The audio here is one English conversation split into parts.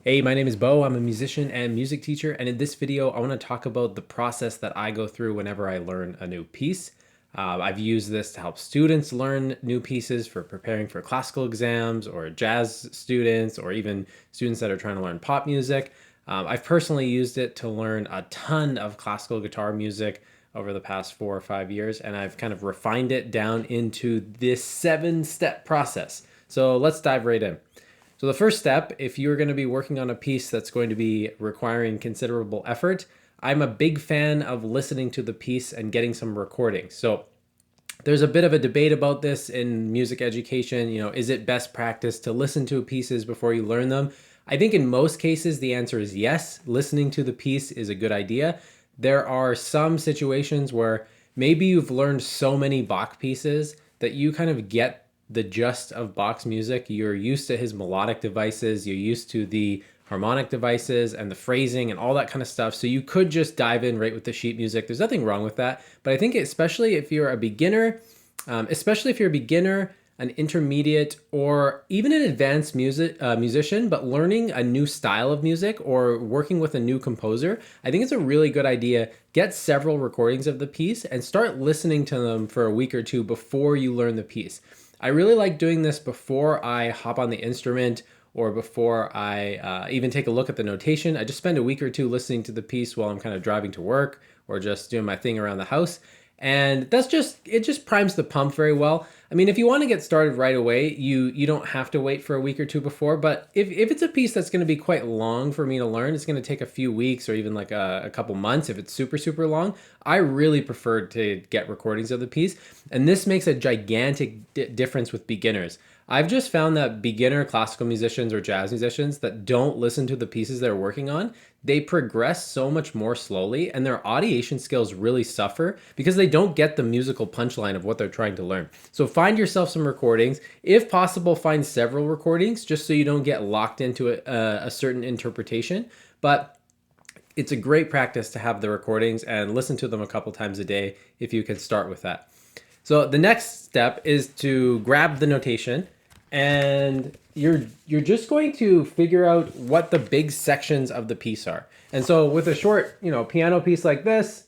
Hey, my name is Beau. I'm a musician and music teacher, and in this video, I want to talk about the process that I go through whenever I learn a new piece. I've used this to help students learn new pieces for preparing for classical exams, or jazz students, or even students that are trying to learn pop music. I've personally used it to learn a ton of classical guitar music over the past 4 or 5 years, and I've kind of refined it down into this 7-step process. So let's dive right in. So the first step, if you're going to be working on a piece that's going to be requiring considerable effort, I'm a big fan of listening to the piece and getting some recordings. So there's a bit of a debate about this in music education. Is it best practice to listen to pieces before you learn them? I think in most cases, the answer is yes. Listening to the piece is a good idea. There are some situations where maybe you've learned so many Bach pieces that you kind of get the gist of Bach's music. You're used to his melodic devices, you're used to the harmonic devices and the phrasing and all that kind of stuff. So you could just dive in right with the sheet music. There's nothing wrong with that. But I think especially if you're a beginner, an intermediate, or even an advanced musician, but learning a new style of music or working with a new composer, I think it's a really good idea. Get several recordings of the piece and start listening to them for a week or two before you learn the piece. I really like doing this before I hop on the instrument or before I even take a look at the notation. I just spend a week or two listening to the piece while I'm kind of driving to work or just doing my thing around the house. And it just primes the pump very well. I mean, if you want to get started right away, you don't have to wait for a week or two before, but if it's a piece that's going to be quite long for me to learn, it's going to take a few weeks or even like a couple months if it's super, super long, I really prefer to get recordings of the piece. And this makes a gigantic difference with beginners. I've just found that beginner classical musicians or jazz musicians that don't listen to the pieces they're working on, they progress so much more slowly and their audiation skills really suffer because they don't get the musical punchline of what they're trying to learn. So find yourself some recordings. If possible, find several recordings just so you don't get locked into a certain interpretation. But it's a great practice to have the recordings and listen to them a couple times a day if you can start with that. So the next step is to grab the notation, and you're just going to figure out what the big sections of the piece are. And so with a short, piano piece like this,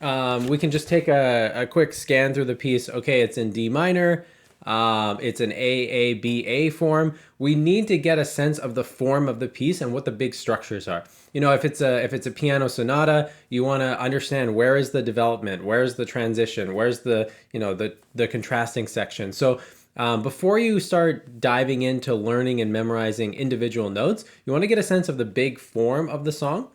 we can just take a quick scan through the piece. Okay, it's in D minor. It's an A form. We need to get a sense of the form of the piece and what the big structures are. If it's a piano sonata, you want to understand where is the development, where's the transition, where's the contrasting section. So before you start diving into learning and memorizing individual notes, you want to get a sense of the big form of the song.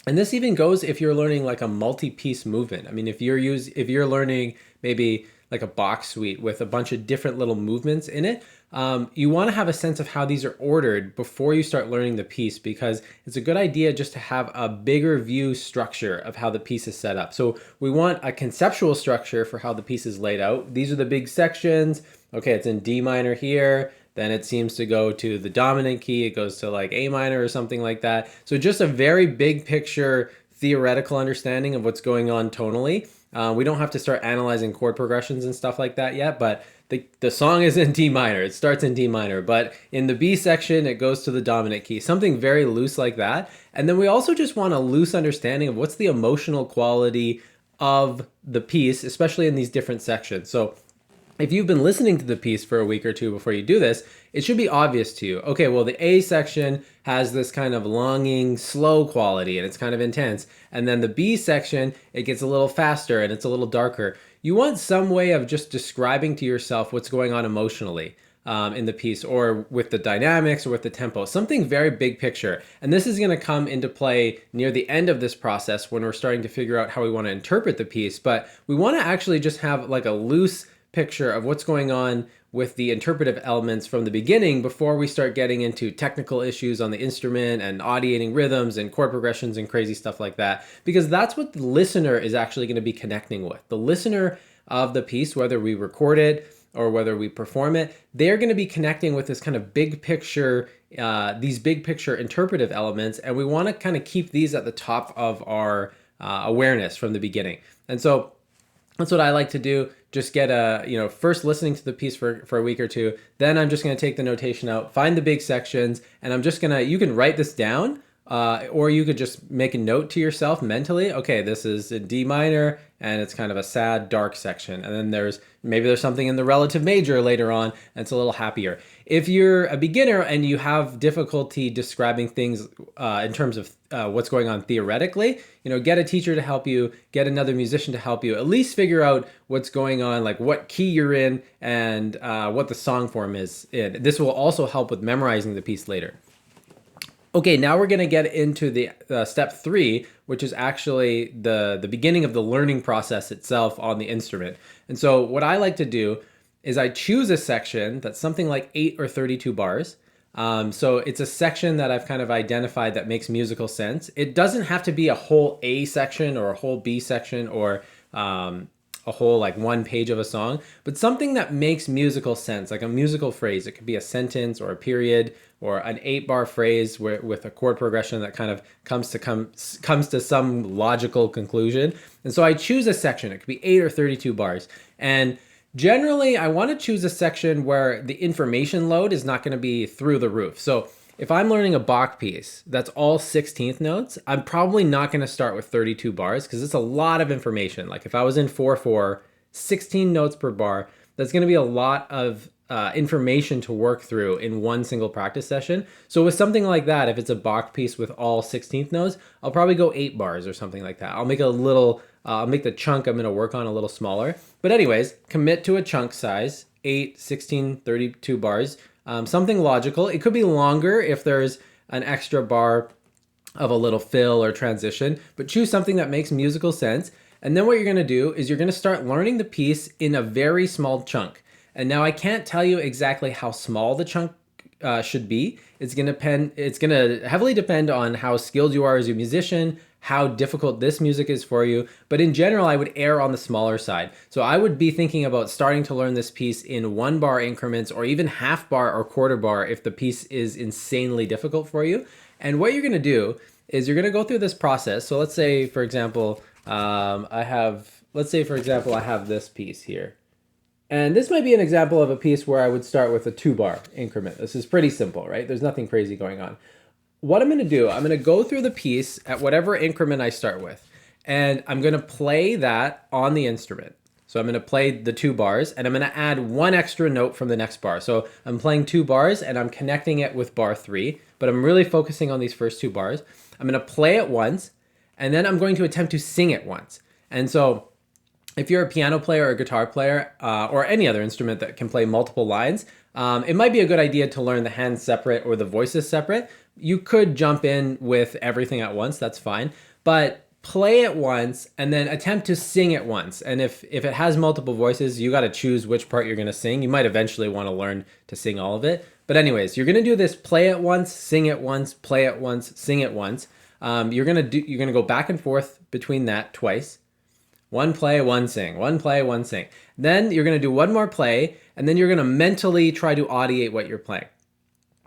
And this even goes if you're learning like a multi-piece movement. I mean, if you're learning maybe like a Bach suite with a bunch of different little movements in it, you want to have a sense of how these are ordered before you start learning the piece, because it's a good idea just to have a bigger view structure of how the piece is set up. So we want a conceptual structure for how the piece is laid out. These are the big sections. Okay, it's in D minor here. Then it seems to go to the dominant key. It goes to like A minor or something like that. So just a very big picture theoretical understanding of what's going on tonally. We don't have to start analyzing chord progressions and stuff like that yet, but the song is in D minor. It starts in D minor, but in the B section, it goes to the dominant key, something very loose like that. And then we also just want a loose understanding of what's the emotional quality of the piece, especially in these different sections. So if you've been listening to the piece for a week or two before you do this, it should be obvious to you. Okay, well, the A section has this kind of longing, slow quality, and it's kind of intense. And then the B section, it gets a little faster and it's a little darker. You want some way of just describing to yourself what's going on emotionally in the piece, or with the dynamics or with the tempo, something very big picture. And this is going to come into play near the end of this process when we're starting to figure out how we want to interpret the piece. But we want to actually just have like a loose picture of what's going on with the interpretive elements from the beginning before we start getting into technical issues on the instrument and audiating rhythms and chord progressions and crazy stuff like that, because that's what the listener is actually going to be connecting with. The listener of the piece, whether we record it or whether we perform it, they're going to be connecting with this kind of big picture, these big picture interpretive elements, and we want to kind of keep these at the top of our awareness from the beginning. And so that's what I like to do. just get a, first listening to the piece for a week or two. Then I'm just going to take the notation out, find the big sections, and I'm just going to, you can write this down, or you could just make a note to yourself mentally. Okay, this is in D minor, and it's kind of a sad, dark section. And then maybe there's something in the relative major later on, and it's a little happier. If you're a beginner and you have difficulty describing things in terms of what's going on theoretically, get a teacher to help you, get another musician to help you, at least figure out what's going on, like what key you're in and what the song form is in. This will also help with memorizing the piece later. Okay, now we're going to get into the step 3, which is actually the beginning of the learning process itself on the instrument. And so what I like to do is I choose a section that's something like 8 or 32 bars. So it's a section that I've kind of identified that makes musical sense. It doesn't have to be a whole A section or a whole B section or a whole like one page of a song, but something that makes musical sense, like a musical phrase. It could be a sentence or a period or an 8-bar phrase with a chord progression that kind of comes to some logical conclusion. And so I choose a section. It could be 8 or 32 bars. And generally, I want to choose a section where the information load is not going to be through the roof. So if I'm learning a Bach piece that's all 16th notes, I'm probably not going to start with 32 bars because it's a lot of information. Like if I was in 4/4, 16 notes per bar, that's going to be a lot of information to work through in one single practice session. So with something like that, if it's a Bach piece with all 16th notes, I'll probably go 8 bars or something like that. I'll make the chunk I'm going to work on a little smaller. But anyways, commit to a chunk size, 8, 16, 32 bars. Something logical. It could be longer if there's an extra bar of a little fill or transition, but choose something that makes musical sense. And then what you're going to do is you're going to start learning the piece in a very small chunk. And now I can't tell you exactly how small the chunk should be. It's going to heavily depend on how skilled you are as a musician, how difficult this music is for you. But in general, I would err on the smaller side. So I would be thinking about starting to learn this piece in 1-bar increments or even half bar or quarter bar if the piece is insanely difficult for you. And what you're going to do is you're going to go through this process. So let's say, for example, I have this piece here. And this might be an example of a piece where I would start with a 2-bar increment. This is pretty simple, right? There's nothing crazy going on. What I'm going to do, I'm going to go through the piece at whatever increment I start with, and I'm going to play that on the instrument. So I'm going to play the 2 bars, and I'm going to add 1 extra note from the next bar. So I'm playing 2 bars, and I'm connecting it with bar 3, but I'm really focusing on these first 2 bars. I'm going to play it once, and then I'm going to attempt to sing it once. And so if you're a piano player or a guitar player or any other instrument that can play multiple lines, it might be a good idea to learn the hands separate or the voices separate. You could jump in with everything at once, that's fine. But play it once and then attempt to sing it once. And if it has multiple voices, you got to choose which part you're going to sing. You might eventually want to learn to sing all of it. But anyways, you're going to do this: play it once, sing it once, play it once, sing it once. You're going to go back and forth between that twice. 1 play, 1 sing, 1 play, 1 sing. Then you're going to do 1 more play, and then you're going to mentally try to audiate what you're playing.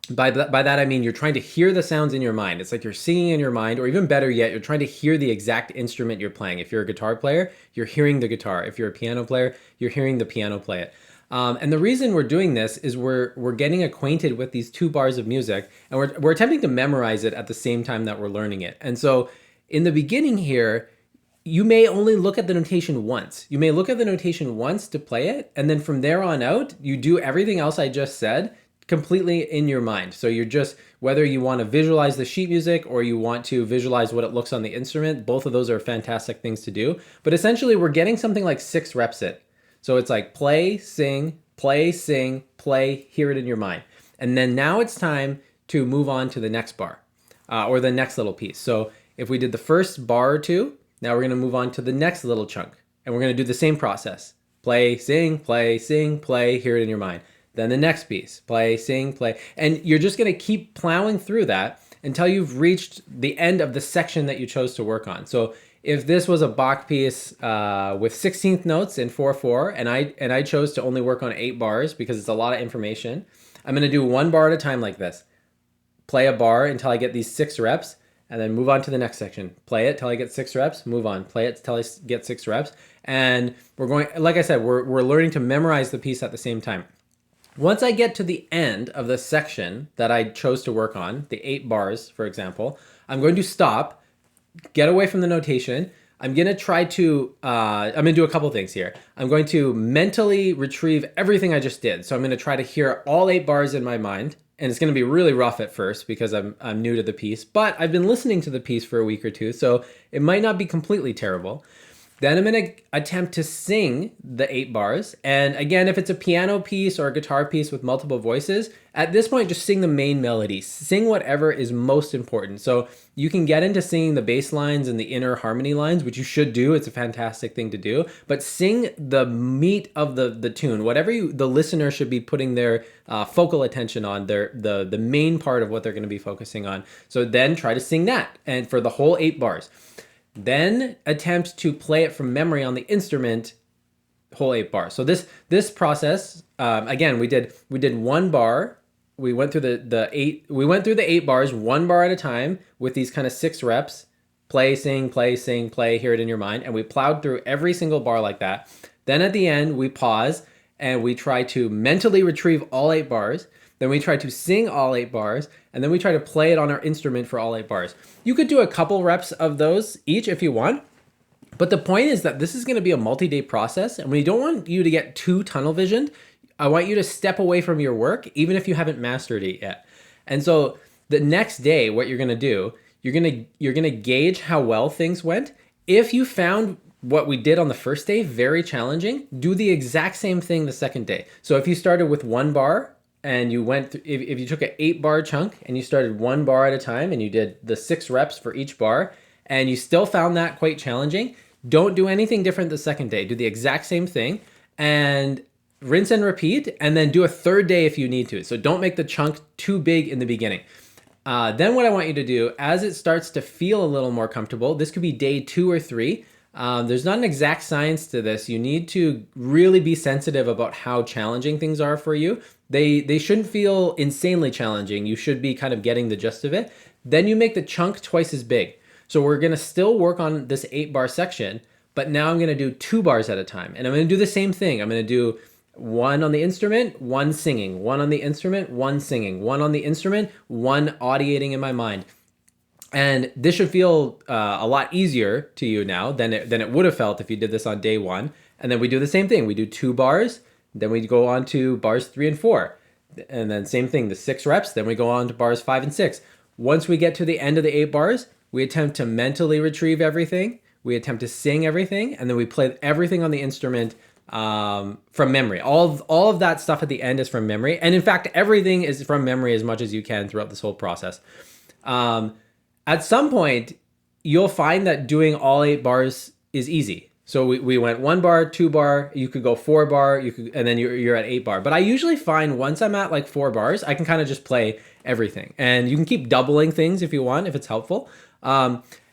By that, I mean you're trying to hear the sounds in your mind. It's like you're singing in your mind, or even better yet, you're trying to hear the exact instrument you're playing. If you're a guitar player, you're hearing the guitar. If you're a piano player, you're hearing the piano play it. And the reason we're doing this is we're getting acquainted with these 2 bars of music, and we're attempting to memorize it at the same time that we're learning it. And so in the beginning here, you may only look at the notation once. You may look at the notation once to play it, and then from there on out, you do everything else I just said completely in your mind. So you're just, whether you want to visualize the sheet music or you want to visualize what it looks on the instrument, both of those are fantastic things to do. But essentially, we're getting something like 6 reps in. So it's like play, sing, play, hear it in your mind. And then now it's time to move on to the next bar or the next little piece. So if we did the first bar or 2, now we're going to move on to the next little chunk, and we're going to do the same process. Play, sing, play, hear it in your mind. Then the next piece, play, sing, play. And you're just going to keep plowing through that until you've reached the end of the section that you chose to work on. So if this was a Bach piece with 16th notes in 4/4, and I chose to only work on 8 bars because it's a lot of information, I'm going to do 1 bar at a time like this. Play a bar until I get these 6 reps, and then move on to the next section. Play it till I get 6 reps, move on. Play it till I get 6 reps. And we're going, like I said, we're learning to memorize the piece at the same time. Once I get to the end of the section that I chose to work on, the 8 bars, for example, I'm going to stop, get away from the notation. I'm going to try to, I'm going to do a couple things here. I'm going to mentally retrieve everything I just did. So I'm going to try to hear all 8 bars in my mind. And it's going to be really rough at first because I'm new to the piece, but I've been listening to the piece for a week or two, so it might not be completely terrible. Then I'm going to attempt to sing the 8 bars. And again, if it's a piano piece or a guitar piece with multiple voices, at this point, just sing the main melody. Sing whatever is most important. So you can get into singing the bass lines and the inner harmony lines, which you should do. It's a fantastic thing to do. But sing the meat of the tune, whatever the listener should be putting their focal attention on, the main part of what they're going to be focusing on. So then try to sing that, and for the whole 8 bars. Then attempt to play it from memory on the instrument, whole 8 bars. So this process, again, we did 1 bar. We went through the 8 bars 1 bar at a time with these kind of 6 reps. Play, sing, play, hear it in your mind. And we plowed through every single bar like that. Then at the end, we pause and we try to mentally retrieve all 8 bars. Then we try to sing all 8 bars, and then we try to play it on our instrument for all 8 bars. You could do a couple reps of those each if you want, but the point is that this is going to be a multi-day process, and we don't want you to get too tunnel visioned. I want you to step away from your work, even if you haven't mastered it yet. And so the next day, what you're going to do, you're going to gauge how well things went. If you found what we did on the first day very challenging, do the exact same thing the second day. So if you started with 1 bar, and you went, if you took an 8 bar chunk and you started 1 bar at a time and you did the 6 reps for each bar and you still found that quite challenging, don't do anything different the second day. Do the exact same thing and rinse and repeat, and then do a third day if you need to. So don't make the chunk too big in the beginning. Then what I want you to do, as it starts to feel a little more comfortable, this could be day 2 or 3. There's not an exact science to this. You need to really be sensitive about how challenging things are for you. They shouldn't feel insanely challenging. You should be kind of getting the gist of it. Then you make the chunk twice as big. So we're going to still work on this 8 bar section, but now I'm going to do 2 bars at a time. And I'm going to do the same thing. I'm going to do 1 on the instrument, 1 singing, 1 on the instrument, 1 singing, 1 on the instrument, 1 audiating in my mind. And this should feel a lot easier to you now than it would have felt if you did this on day 1. And then we do the same thing. We do 2 bars, then we go on to bars 3 and 4. And then same thing, the 6 reps, then we go on to bars 5 and 6. Once we get to the end of the 8 bars, we attempt to mentally retrieve everything. We attempt to sing everything, and then we play everything on the instrument from memory. All of that stuff at the end is from memory. And in fact, everything is from memory as much as you can throughout this whole process. At some point, you'll find that doing all 8 bars is easy. So we went 1 bar, 2 bar, you could go 4 bar, and then you're at 8 bar. But I usually find once I'm at like 4 bars, I can kind of just play everything. And you can keep doubling things if you want, if it's helpful.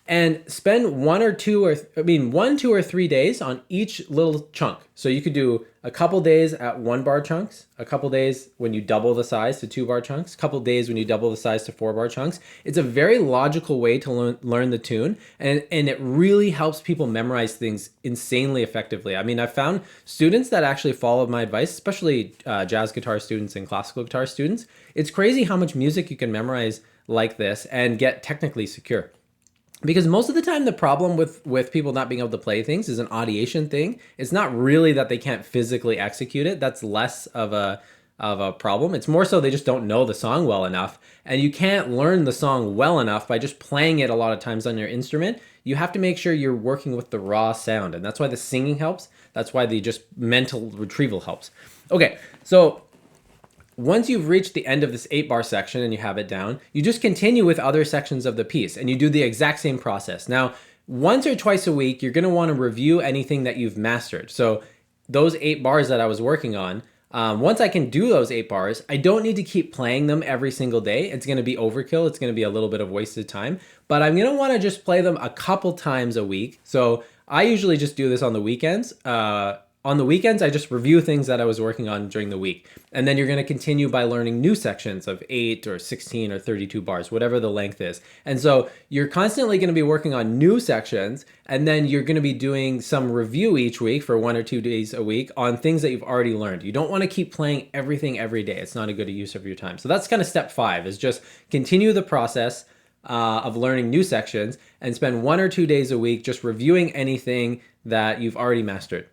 And spend 1, 2, or 3 days on each little chunk. So you could do a couple days at 1 bar chunks, a couple days when you double the size to 2 bar chunks, a couple days when you double the size to 4 bar chunks. It's a very logical way to learn the tune, and it really helps people memorize things insanely effectively. I mean, I've found students that actually followed my advice, especially jazz guitar students and classical guitar students. It's crazy how much music you can memorize like this and get technically secure. Because most of the time, the problem with people not being able to play things is an audiation thing. It's not really that they can't physically execute it. That's less of a problem. It's more so they just don't know the song well enough. And you can't learn the song well enough by just playing it a lot of times on your instrument. You have to make sure you're working with the raw sound. And that's why the singing helps. That's why the just mental retrieval helps. Okay, so once you've reached the end of this 8 bar section and you have it down, you just continue with other sections of the piece and you do the exact same process. Now, once or twice a week, you're going to want to review anything that you've mastered. So those 8 bars that I was working on, once I can do those 8 bars, I don't need to keep playing them every single day. It's going to be overkill. It's going to be a little bit of wasted time, but I'm going to want to just play them a couple times a week. So I usually just do this on the weekends. on the weekends, I just review things that I was working on during the week. And then you're going to continue by learning new sections of 8 or 16 or 32 bars, whatever the length is. And so you're constantly going to be working on new sections, and then you're going to be doing some review each week for 1 or 2 days a week on things that you've already learned. You don't want to keep playing everything every day. It's not a good use of your time. So that's kind of step 5, is just continue the process of learning new sections and spend 1 or 2 days a week just reviewing anything that you've already mastered.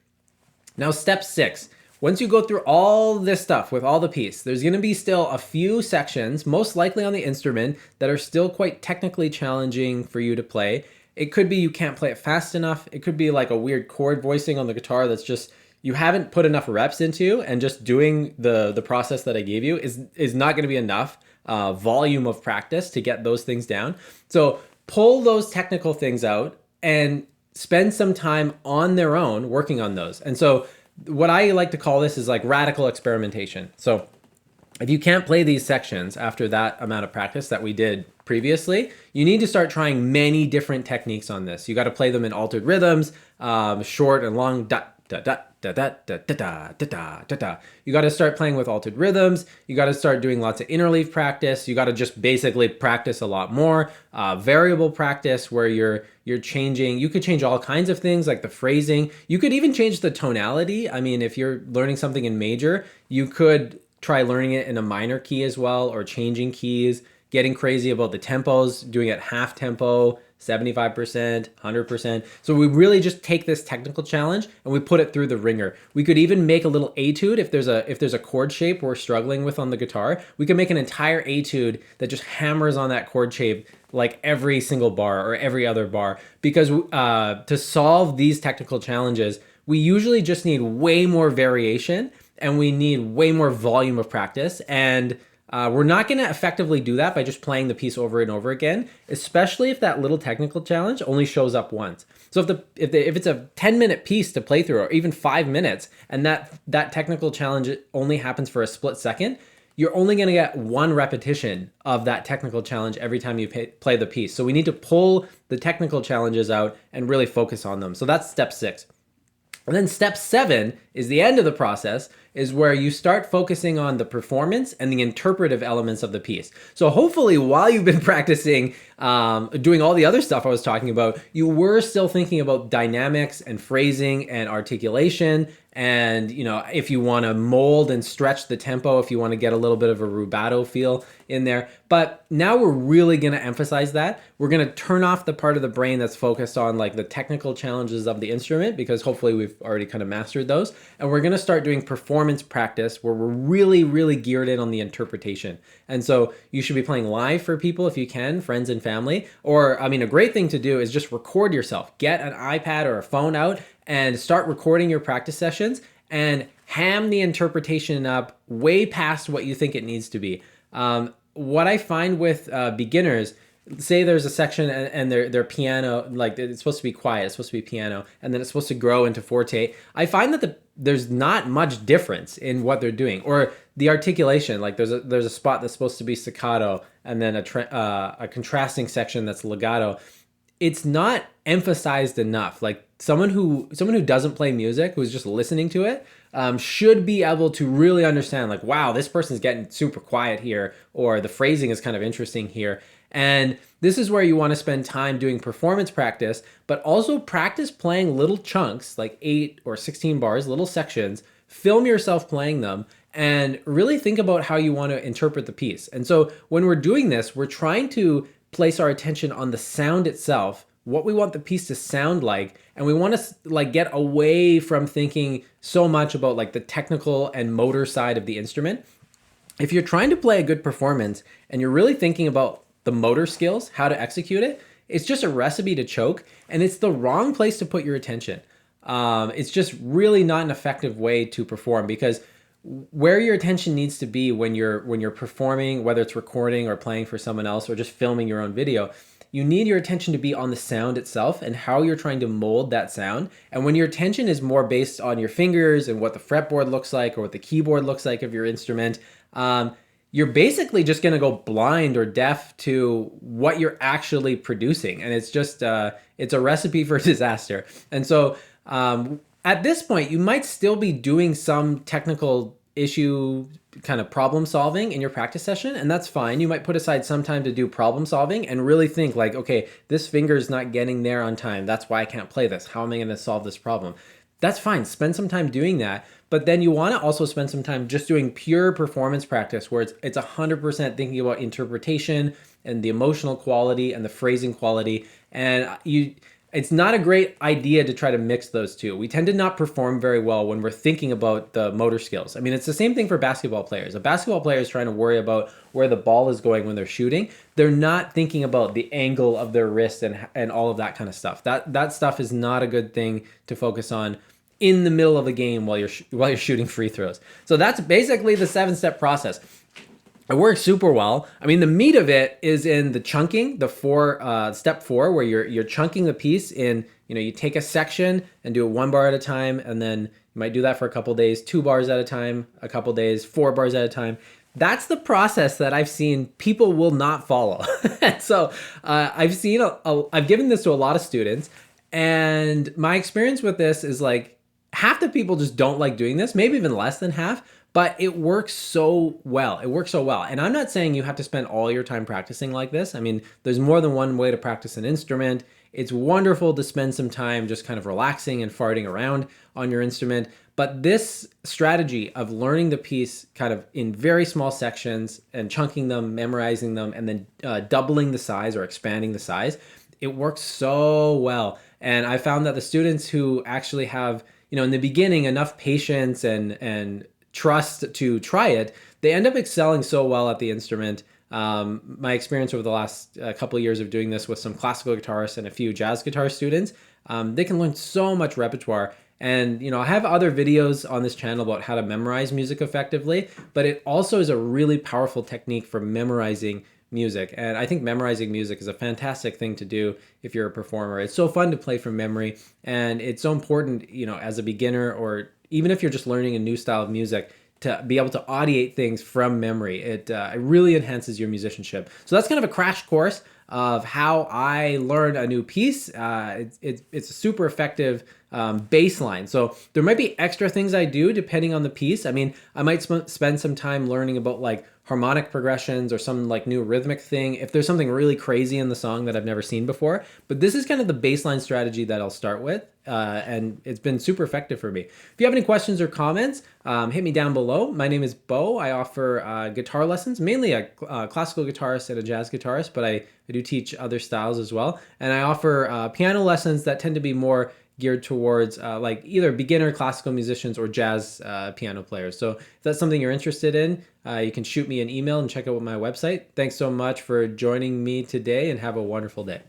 Now, step 6, once you go through all this stuff with all the piece, there's going to be still a few sections, most likely on the instrument, that are still quite technically challenging for you to play. It could be you can't play it fast enough. It could be like a weird chord voicing on the guitar that's just you haven't put enough reps into, and just doing the process that I gave you is not going to be enough volume of practice to get those things down. So pull those technical things out and spend some time on their own working on those. And so what I like to call this is like radical experimentation. So if you can't play these sections after that amount of practice that we did previously, you need to start trying many different techniques on this. You got to play them in altered rhythms, short and long da da da da da da da da da da da. You got to start playing with altered rhythms. You got to start doing lots of interleave practice. You got to just basically practice a lot more. Variable practice where you're changing. You could change all kinds of things like the phrasing. You could even change the tonality. I mean, if you're learning something in major, you could try learning it in a minor key as well, or changing keys, getting crazy about the tempos, doing it half tempo, 75%, 100%. So we really just take this technical challenge and we put it through the ringer. We could even make a little etude if there's a chord shape we're struggling with on the guitar. We can make an entire etude that just hammers on that chord shape like every single bar or every other bar, because to solve these technical challenges, we usually just need way more variation and we need way more volume of practice. And we're not going to effectively do that by just playing the piece over and over again, especially if that little technical challenge only shows up once. So if it's a 10-minute piece to play through, or even 5 minutes, and that technical challenge only happens for a split second, you're only going to get one repetition of that technical challenge every time you play the piece. So we need to pull the technical challenges out and really focus on them. So that's step 6. And then step 7 is the end of the process, is where you start focusing on the performance and the interpretive elements of the piece. So hopefully while you've been practicing doing all the other stuff I was talking about, you were still thinking about dynamics and phrasing and articulation. And, you know, if you want to mold and stretch the tempo, if you want to get a little bit of a rubato feel in there. But now we're really going to emphasize that. We're going to turn off the part of the brain that's focused on like the technical challenges of the instrument, because hopefully we've already kind of mastered those. And we're going to start doing performance practice where we're really, really geared in on the interpretation. And so you should be playing live for people if you can, friends and family. Or, I mean, a great thing to do is just record yourself. Get an iPad or a phone out and start recording your practice sessions and ham the interpretation up way past what you think it needs to be. What I find with beginners, say there's a section and their piano, like it's supposed to be quiet, it's supposed to be piano, and then it's supposed to grow into forte. I find that there's not much difference in what they're doing, or the articulation. Like there's a spot that's supposed to be staccato, and then a contrasting section that's legato. It's not emphasized enough. Like someone who doesn't play music, who's just listening to it, should be able to really understand, like, wow, this person's getting super quiet here, or the phrasing is kind of interesting here. And this is where you want to spend time doing performance practice, but also practice playing little chunks, like 8 or 16 bars, little sections. Film yourself playing them and really think about how you want to interpret the piece. And so when we're doing this, we're trying to place our attention on the sound itself, what we want the piece to sound like, and we want to like get away from thinking so much about like the technical and motor side of the instrument. If you're trying to play a good performance and you're really thinking about the motor skills, how to execute it, it's just a recipe to choke, and it's the wrong place to put your attention. It's just really not an effective way to perform, because where your attention needs to be when you're performing, whether it's recording or playing for someone else or just filming your own video, you need your attention to be on the sound itself and how you're trying to mold that sound. And when your attention is more based on your fingers and what the fretboard looks like or what the keyboard looks like of your instrument, you're basically just going to go blind or deaf to what you're actually producing. And it's just, it's a recipe for disaster. And so, At this point, you might still be doing some technical issue kind of problem solving in your practice session, and that's fine. You might put aside some time to do problem solving and really think like, okay, this finger is not getting there on time. That's why I can't play this. How am I going to solve this problem? That's fine. Spend some time doing that. But then you want to also spend some time just doing pure performance practice where it's 100% thinking about interpretation and the emotional quality and the phrasing quality. And it's not a great idea to try to mix those two. We tend to not perform very well when we're thinking about the motor skills. I mean, it's the same thing for basketball players. A basketball player is trying to worry about where the ball is going when they're shooting. They're not thinking about the angle of their wrist and all of that kind of stuff. That stuff is not a good thing to focus on in the middle of a game while you're shooting free throws. So that's basically the 7-step process. It works super well. I mean, the meat of it is in the chunking, the step 4, where you're chunking the piece in. You take a section and do it 1 bar at a time, and then you might do that for a couple days, 2 bars at a time, a couple days, 4 bars at a time. That's the process that I've seen people will not follow. So I've given this to a lot of students, and my experience with this is like half the people just don't like doing this, maybe even less than half. But it works so well. It works so well. And I'm not saying you have to spend all your time practicing like this. I mean, there's more than one way to practice an instrument. It's wonderful to spend some time just kind of relaxing and farting around on your instrument. But this strategy of learning the piece kind of in very small sections and chunking them, memorizing them, and then doubling the size or expanding the size, it works so well. And I found that the students who actually have, in the beginning, enough patience and trust to try it, they end up excelling so well at the instrument. My experience over the last couple of years of doing this with some classical guitarists and a few jazz guitar students, they can learn so much repertoire. And, I have other videos on this channel about how to memorize music effectively, but it also is a really powerful technique for memorizing music. And I think memorizing music is a fantastic thing to do if you're a performer. It's so fun to play from memory, and it's so important, as a beginner or even if you're just learning a new style of music, to be able to audiate things from memory. It really enhances your musicianship. So that's kind of a crash course of how I learned a new piece. It's a super effective baseline. So there might be extra things I do depending on the piece. I mean, I might spend some time learning about like harmonic progressions or some like new rhythmic thing if there's something really crazy in the song that I've never seen before. But this is kind of the baseline strategy that I'll start with. And it's been super effective for me. If you have any questions or comments, hit me down below. My name is Beau. I offer guitar lessons, mainly a classical guitarist and a jazz guitarist, but I do teach other styles as well. And I offer piano lessons that tend to be more geared towards like either beginner classical musicians or jazz piano players. So if that's something you're interested in, you can shoot me an email and check out my website. Thanks so much for joining me today, and have a wonderful day.